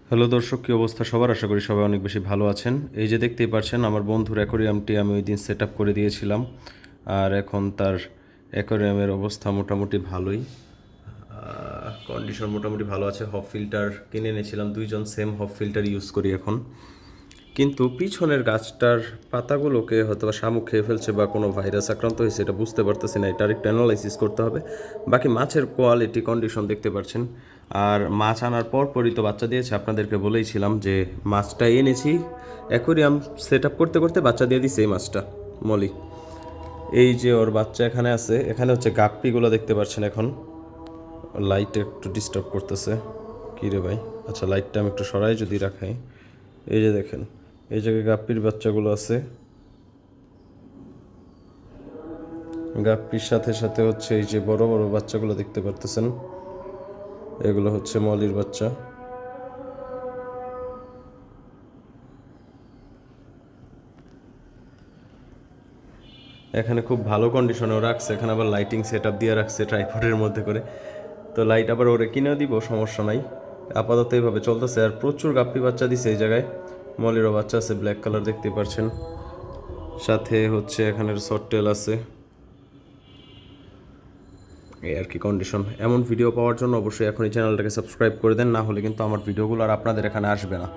Hello দর্শক, কী অবস্থা সবার? আশা করি সবাই অনেক বেশি ভালো আছেন। এই যে দেখতেই পাচ্ছেন, আমার বন্ধুর অ্যাকোরিয়ামটি আমি ওই দিন সেট আপ করে দিয়েছিলাম, আর এখন তার অ্যাকোরিয়ামের অবস্থা মোটামুটি ভালোই, কন্ডিশন মোটামুটি ভালো আছে। হপ ফিল্টার কিনে এনেছিলাম, দুইজন সেম হপ ফিল্টার ইউজ করি এখন। কিন্তু পিছনের গাছটার পাতাগুলোকে হয়তো বা শামুক খেয়ে ফেলছে বা কোনো ভাইরাস আক্রান্ত হয়েছে, এটা বুঝতে পারতেছি না। এটার একটু অ্যানালাইসিস করতে হবে। বাকি মাছের কোয়ালিটি কন্ডিশন দেখতে পাচ্ছেন। আর মাছ আনার পরই তো বাচ্চা দিয়েছে, আপনাদেরকে বলেইছিলাম যে মাছটা এনেছি, অ্যাকোরিয়াম সেট আপ করতে করতে বাচ্চা দিয়ে দিছে এই মাছটা, মলি। এই যে ওর বাচ্চা এখানে আছে, এখানে হচ্ছে গাপ্পিগুলো দেখতে পাচ্ছেন। এখন লাইট একটু ডিস্টার্ব করতেছে। কী রে ভাই? আচ্ছা, লাইটটা আমি একটু সরাই যদি রাখাই। এই যে দেখেন, এই জায়গায় গাপ্পির বাচ্চাগুলো আছে। গাপ্পির সাথে সাথে হচ্ছে এই যে বড় বড় বাচ্চাগুলো দেখতে পারতেছেন, এগুলো হচ্ছে মলির বাচ্চা। এখানে খুব ভালো কন্ডিশনেও রাখছে, এখানে আবার লাইটিং সেট আপ দিয়ে রাখছে ট্রাইপডের মধ্যে করে। তো লাইট আবার ওরে কিনে দিব, সমস্যা নাই। আপাতত এইভাবে চলতেছে। আর প্রচুর গাপ্পি বাচ্চা দিছে এই জায়গায়। মলিরও বাচ্চা আছে, ব্ল্যাক কালার দেখতে পাচ্ছেন। সাথে হচ্ছে এখানের সটটেল আছে। এই আর কি কন্ডিশন। এমন ভিডিও পাওয়ার জন্য অবশ্যই এখন এই চ্যানেলটাকে সাবস্ক্রাইব করে দেন, না হলে কিন্তু আমার ভিডিওগুলো আর আপনাদের এখানে আসবে না।